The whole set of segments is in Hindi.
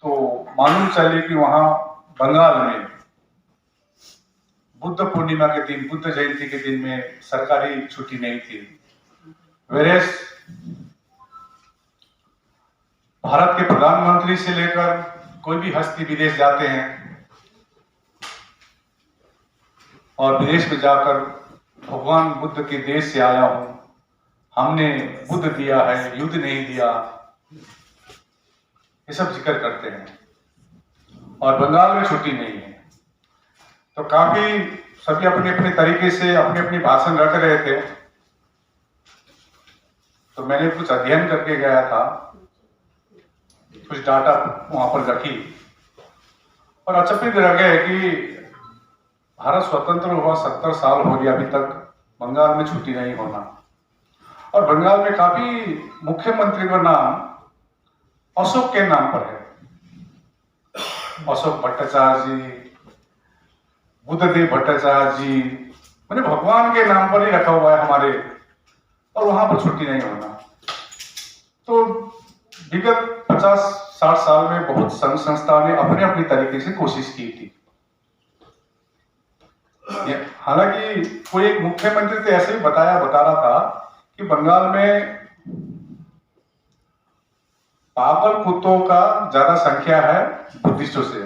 तो मालूम चले कि वहां बंगाल में बुद्ध पूर्णिमा के दिन, बुद्ध जयंती के दिन में सरकारी छुट्टी नहीं थी। वेरेस भारत के प्रधानमंत्री से लेकर कोई भी हस्ती विदेश जाते हैं और विदेश में जाकर भगवान बुद्ध के देश से आया हूं, हमने बुद्ध दिया है, युद्ध नहीं दिया, ये सब जिक्र करते हैं। और बंगाल में छुट्टी नहीं है। तो काफी सभी अपने अपने तरीके से अपने अपने भाषण रख रहे थे। तो मैंने कुछ अध्ययन करके गया था, कुछ डाटा वहां पर रखी और अचंभित रह गए कि भारत स्वतंत्र हुआ 70 साल हो गया, अभी तक बंगाल में छुट्टी नहीं होना। और बंगाल में काफी मुख्यमंत्री का नाम अशोक के नाम पर है। अशोक भट्टाचार्य जी, बुद्धदेव भट्टाचार्य जी, मैंने भगवान के नाम पर ही रखा हुआ है हमारे, और वहां पर छुट्टी नहीं होना। तो विगत 50-60 साल में बहुत संघ संस्था ने अपने अपनी तरीके से कोशिश की थी। हालांकि कोई एक मुख्यमंत्री तो ऐसे ही बता रहा था कि बंगाल में पागल कुत्तों का ज्यादा संख्या है बुद्धिस्टों से।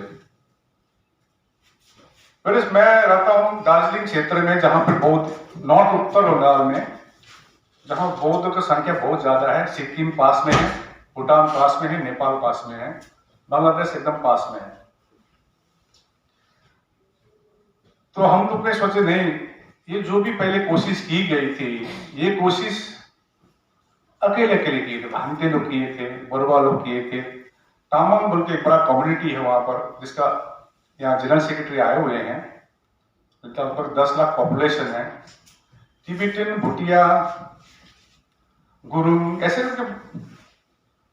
मैं रहता हूं दार्जिलिंग क्षेत्र में, जहां पे बौद्ध, नॉर्थ उत्तर बंगाल में, जहां बौद्ध की संख्या बहुत ज्यादा है। सिक्किम पास में है, भूटान पास में है, नेपाल पास में है, बांग्लादेश एकदम पास में है। तो हम लोग ने सोचे नहीं, ये जो भी पहले कोशिश की गई थी, ये कोशिश अकेले अकेले किए थे। भांगते लोग किए थे, बरवा लोग किए थे, तामांग बोल के एक बड़ा कम्युनिटी है वहां पर, जिसका यहाँ जनरल सेक्रेटरी आए हुए हैं, लगभग 10 लाख पॉपुलेशन है। टिबेटन, भूटिया, गुरुंग, ऐसे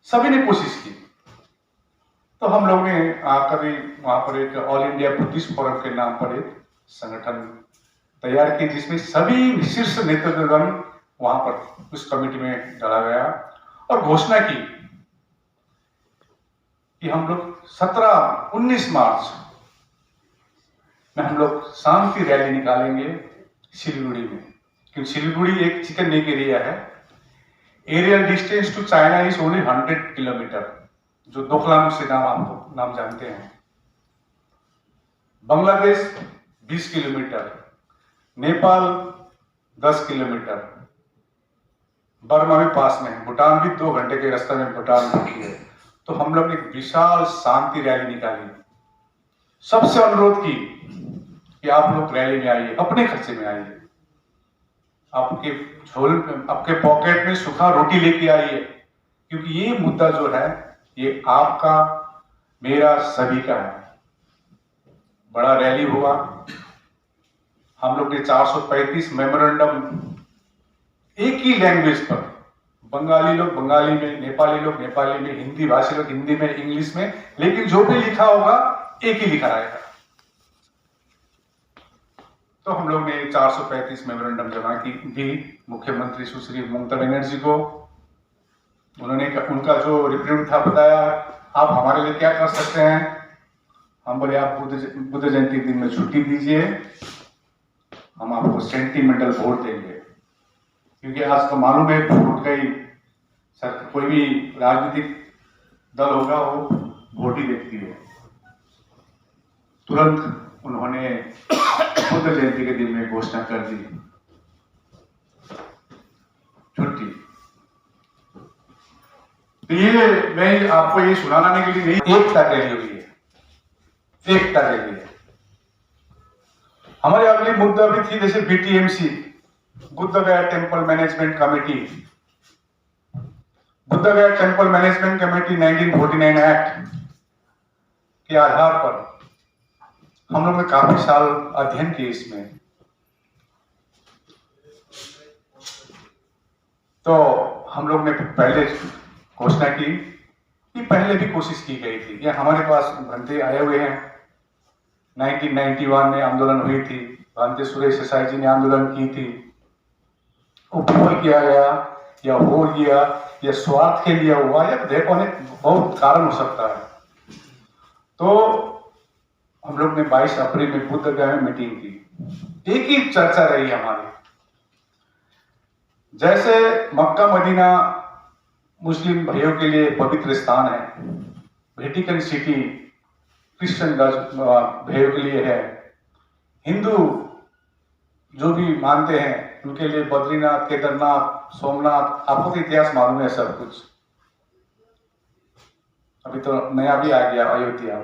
सभी ने कोशिश की। तो हम लोग ने आकर वहां पर एक ऑल इंडिया बुद्धिस्ट फोरम के नाम पर एक संगठन तैयार की, जिसमें सभी शीर्ष नेतृत्वगण वहां पर उस कमेटी में डाला गया और घोषणा की कि हम लोग 19 मार्च में हम लोग शांति रैली निकालेंगे सिलीगुड़ी में। क्योंकि सिलीगुड़ी एक चिकन नेक एरिया है। Aerial distance to China is only 100 kilometre, जो दोकलाम से आप नाम जानते हैं। बांग्लादेश 20 किलोमीटर, नेपाल 10 किलोमीटर, बर्मा भी पास में है, भूटान भी 2 घंटे के रास्ते में भूटान बाकी है। तो हम लोग ने एक विशाल शांति रैली निकाली, सबसे अनुरोध की कि आप लोग रैली में आइए, अपने खर्चे में आइए, आपके झोल, आपके पॉकेट में सूखा रोटी लेके आइए, क्योंकि ये मुद्दा जो है ये आपका, मेरा, सभी का है। बड़ा रैली हुआ। हम लोग ने 435 मेमोरेंडम एक ही लैंग्वेज पर, बंगाली लोग बंगाली में, नेपाली लोग नेपाली में, हिंदी भाषी लोग हिंदी में, इंग्लिश में, लेकिन जो भी लिखा होगा एक ही लिखा रहेगा। तो हम लोग ने 435 मेमोरेंडम जमा की मुख्यमंत्री सुश्री ममता बनर्जी को। उन्होंने उनका जो रिप्रेजेंटेटिव था बताया, आप हमारे लिए क्या कर सकते हैं। हम बोले आप बुद्ध जयंती दिन में छुट्टी दीजिए, हम आपको सेंटिमेंटल वोट देंगे। क्योंकि आज तो मालूम है फूट गई, सर कोई भी राजनीतिक दल होगा वो वोट ही देखती है। तुरंत उन्होंने बुद्ध जयंती के दिन में घोषणा कर दी छुट्टी। तो ये मैं आपको ये सुनाने के लिए नहीं, एकता के लिए हुई है, एकता के लिए। हमारे अगली मुद्दा भी थी, जैसे बीटीएमसी, बुद्ध गया टेम्पल मैनेजमेंट कमेटी। बुद्ध गया टेम्पल मैनेजमेंट कमेटी 1949 एक्ट के आधार पर हम लोग ने काफी साल अध्ययन किए इसमें। तो हम लोग ने पहले घोषणा की कि पहले भी कोशिश की गई थी। ये हमारे पास भंते आए हुए हैं, 1991 में आंदोलन हुई थी, भंते सुरेश देसाई जी ने आंदोलन की थी। वो विफल किया गया या हो गया, या स्वार्थ के लिए हुआ, या अनेक बहुत कारण हो सकता है। तो हम लोग ने 22 अप्रैल में बुद्ध गया में मीटिंग की। एक ही चर्चा रही हमारी, जैसे मक्का मदीना मुस्लिम भाइयों के लिए पवित्र स्थान है, वेटिकन सिटी क्रिश्चियन भाइयों के लिए है, हिंदू जो भी मानते हैं उनके लिए बद्रीनाथ, केदारनाथ, सोमनाथ, आपको तो इतिहास मालूम है सब कुछ। अभी तो नया भी आ गया अयोध्या।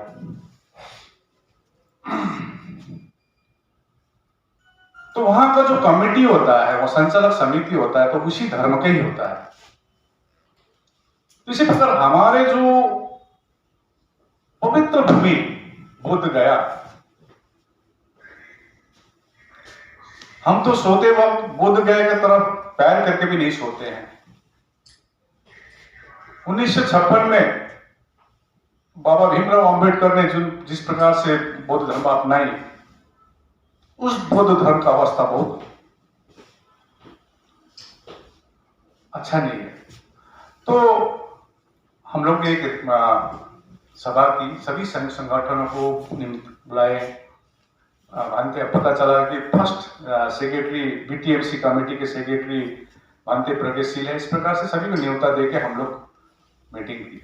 तो वहां का जो कमेटी होता है, वो संचालक समिति होता है, तो उसी धर्म का ही होता है। इसी प्रकार हमारे जो पवित्र भूमि बोध गया, हम तो सोते वक्त बोध गया की तरफ पैर करके भी नहीं सोते हैं। 1956 में बाबा भीमराव अंबेडकर ने जिस प्रकार से बौद्ध धर्म अपनाई, उस बौद्ध धर्म का अवस्था बहुत अच्छा नहीं है। तो हम लोग ने एक सभा की, सभी संगठनों को बुलाए। भांते पता चला कि फर्स्ट सेक्रेटरी बीटीएमसी कमेटी के सेक्रेटरी भांते प्रगतिशील है। इस प्रकार से सभी को न्योता देके हम लोग मीटिंग की,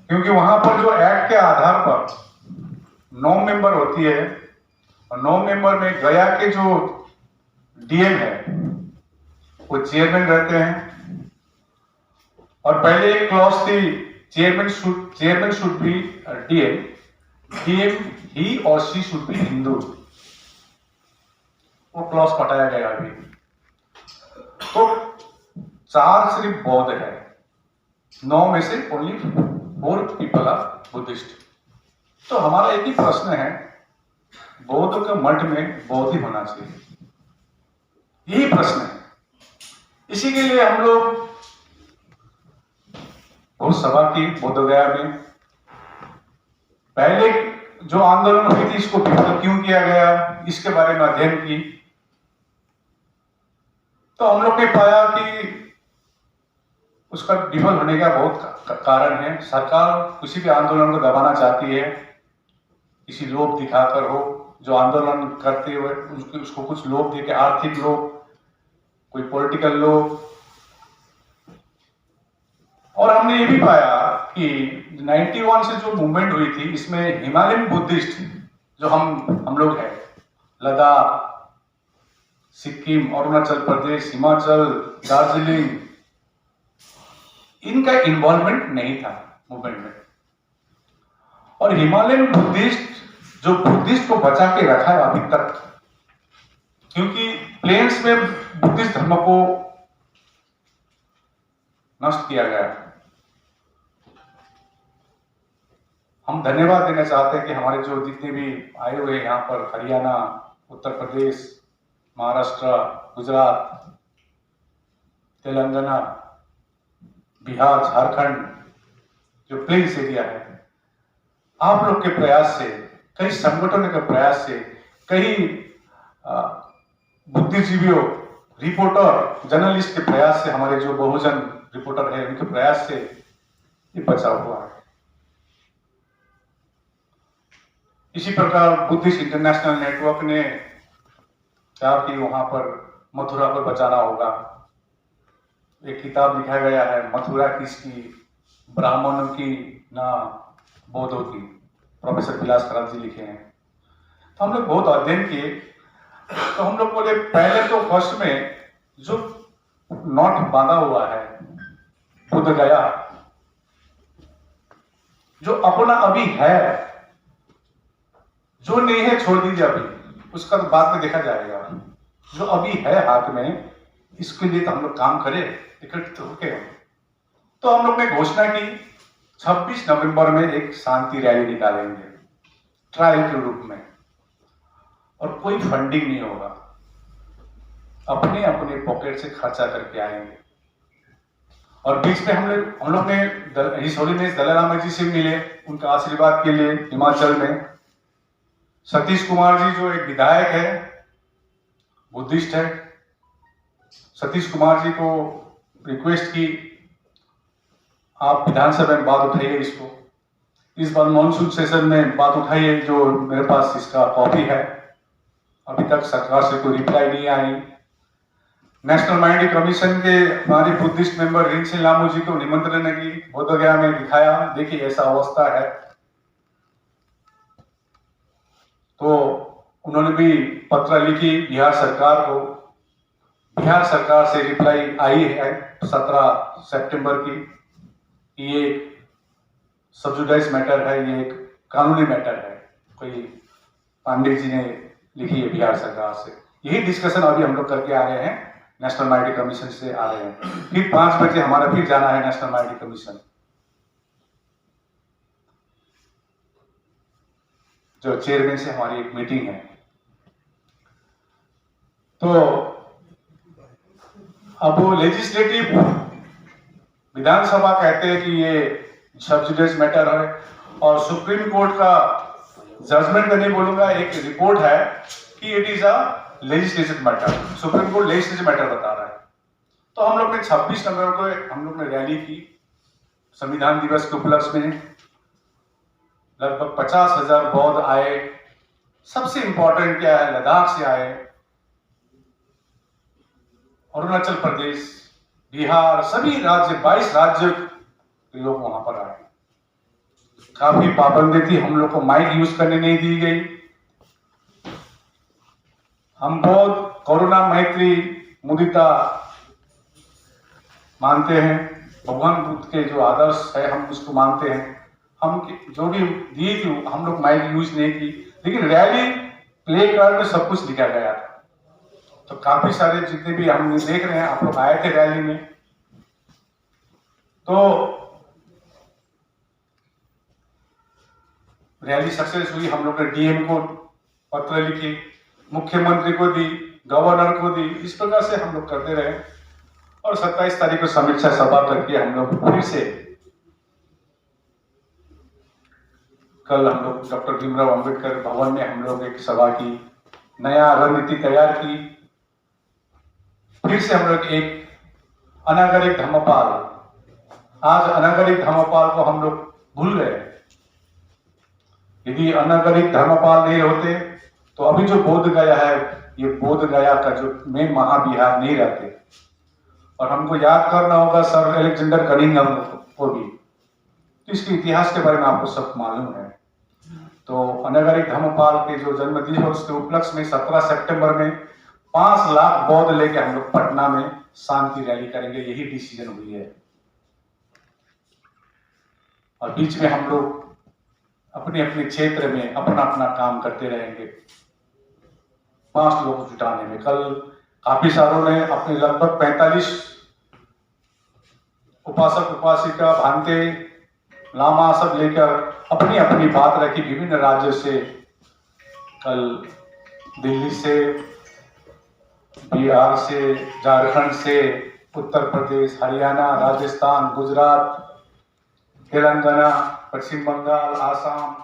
क्योंकि वहां पर जो एक्ट के आधार पर 9 मेंबर होती है, और 9 मेंबर में गया के जो डीएम है वो चेयरमैन रहते हैं। और पहले एक क्लॉज थी, चेयरमैन शुड बी डीएम ही और शी शुड बी हिंदू। वो क्लॉज हटाया गया अभी। तो 4 सिर्फ बौद्ध है, 9 में से ओनली 4 पीपल आर बुद्धिस्ट। तो हमारा एक ही प्रश्न है, बौद्ध के मठ में बौद्ध ही होना चाहिए, यही प्रश्न है। इसी के लिए हम लोग बहुत सभा की बोध गया में। पहले जो आंदोलन हुई थी, इसको विफल क्यों किया गया, इसके बारे में अध्ययन की। तो हम लोग ने पाया कि उसका विफल होने का बहुत कारण है। सरकार किसी भी आंदोलन को दबाना चाहती है, किसी लोभ दिखाकर हो। जो आंदोलन करते हुए उसको कुछ लोभ देके, आर्थिक लोभ, कोई पॉलिटिकल लोभ। और हमने ये भी पाया कि 91 से जो मूवमेंट हुई थी, इसमें हिमालयन बुद्धिस्ट जो हम लोग हैं, लद्दाख, सिक्किम, अरुणाचल प्रदेश, हिमाचल, दार्जिलिंग, इनका इन्वॉल्वमेंट नहीं था मूवमेंट में। और हिमालयन बुद्धिस्ट जो बुद्धिस्ट को बचा के रखा है अभी तक, क्योंकि प्लेन्स में बुद्धिस्ट धर्म को नष्ट किया गया। हम धन्यवाद देना चाहते हैं कि हमारे जो जितने भी आए हुए यहाँ पर, हरियाणा, उत्तर प्रदेश, महाराष्ट्र, गुजरात, तेलंगाना, बिहार, झारखंड, जो प्लेन्स एरिया है, आप लोग के प्रयास से, कई संगठनों के प्रयास से, कई बुद्धिजीवियों, रिपोर्टर, जर्नलिस्ट के प्रयास से, हमारे जो बहुजन रिपोर्टर है उनके प्रयास से ये बचा हुआ है। इसी प्रकार बुद्धिस्ट इंटरनेशनल नेटवर्क ने कहा कि वहां पर मथुरा पर बचाना होगा। एक किताब लिखा गया है, मथुरा किसकी, ब्राह्मणों की ना बौद्धों की, प्रोफेसर विलास खराब जी लिखे हैं। तो हम लोग बहुत अध्ययन किए। तो हम लोग बोले, पहले तो फर्स्ट में जो नॉट बांधा हुआ है बुद्ध गया, जो अपना अभी है, जो नहीं है छोड़ दीजिए अभी, उसका तो बाद में देखा जाएगा। जो अभी है हाथ में, इसके लिए तो हम लोग काम करें इकट्ठे होके। तो हम लोग ने घोषणा की 26 नवंबर में एक शांति रैली निकालेंगे ट्रायल के रूप में, और कोई फंडिंग नहीं होगा, अपने अपने पॉकेट से खर्चा करके आएंगे। और बीच में हम लोग ने हिज होलीनेस दलाई लामा जी से मिले, उनका आशीर्वाद के लिए। हिमाचल में सतीश कुमार जी जो एक विधायक है, बुद्धिस्ट है, सतीश कुमार जी को रिक्वेस्ट की, आप विधानसभा में बात उठाइए इसको। इस बार मॉनसून सेशन में बात उठाई है, जो मेरे पास इसका कॉपी है। अभी तक सरकार से कोई रिप्लाई नहीं आई। नेशनल माइनॉरिटी कमीशन के हमारे बुद्धिस्ट मेंबर रिंसिन लामू जी को निमंत्रण की बोधगया में दिखाया, देखिए ऐसा अवस्था है। तो उन्होंने भी पत्र लिखी बिहार सरकार को। बिहार सरकार से रिप्लाई आई है 17 सितंबर की। ये एक सब्जुडाइज मैटर है, ये एक कानूनी मैटर है। कोई पांडे जी ने लिखी है बिहार सरकार से। यही डिस्कशन अभी हम लोग करके आ रहे हैं, नेशनल माइनॉरिटी कमीशन से आ रहे हैं। फिर 5 बजे हमारा फिर जाना है नेशनल माइनॉरिटी कमीशन, जो चेयरमैन से हमारी एक मीटिंग है। तो अब वो लेजिस्लेटिव विधानसभा कहते हैं कि ये सब्जुडिस मैटर है, और सुप्रीम कोर्ट का जजमेंट तो नहीं बोलूंगा, एक रिपोर्ट है कि it is a legislative matter. Supreme court legislative matter बता रहा है। तो हम लोग ने 26 नवंबर को हम लोग ने रैली की संविधान दिवस के उपलक्ष्य में। लगभग 50,000 बौद्ध आए। सबसे इंपॉर्टेंट क्या है, लद्दाख से आए, अरुणाचल प्रदेश, बिहार, सभी राज्य 22 राज्य के लोग वहां पर आए। काफी पाबंदी थी, हम लोग को माइक यूज करने नहीं दी गई। हम बहुत करुणा, मैत्री, मुदिता मानते हैं। भगवान बुद्ध के जो आदर्श है हम उसको मानते हैं। हम जो भी दी थी हम लोग माइक यूज नहीं की, लेकिन रैली प्ले कार्ड में सब कुछ लिखा गया था। तो काफी सारे जितने भी हम देख रहे हैं, आप लोग आए थे रैली में। तो रैली सक्सेस हुई। हम लोग ने डीएम को पत्र लिखी, मुख्यमंत्री को दी, गवर्नर को दी। इस प्रकार से हम लोग करते रहे, और 27 तारीख को समीक्षा सभा करके हम लोग फिर से कल हम लोग डॉक्टर भीमराव अंबेडकर भवन में हम लोग एक सभा की, नया रणनीति तैयार की। फिर से हम लोग एक अनागरिक धर्मपाल, आज अनागरिक धर्मपाल को हम लोग भूल गए। यदि अनागरिक धर्मपाल नहीं होते तो अभी जो बोध गया है, ये बोध गया का जो मेन महाविहार नहीं रहते। और हमको याद करना होगा सर अलेक्जेंडर कनिंघम को भी। तो इसके इतिहास के बारे में आपको सब मालूम है। तो अनागरिक धर्मपाल के जो जन्मदिन है उसके उपलक्ष्य में 17 सितंबर में 5 लाख बौद्ध लेके हम लोग पटना में शांति रैली करेंगे। यही डिसीजन हुई है। और बीच में हम लोग अपने अपने क्षेत्र में अपना अपना काम करते रहेंगे, 5 लोग जुटाने में। कल काफी सारों ने अपने लगभग 45 उपासक उपासिका, भांते, लामा सब लेकर अपनी अपनी बात रखी विभिन्न राज्यों से। कल दिल्ली से, बिहार से, झारखंड से, उत्तर प्रदेश, हरियाणा, राजस्थान, गुजरात, तेलंगाना, पश्चिम बंगाल, आसाम,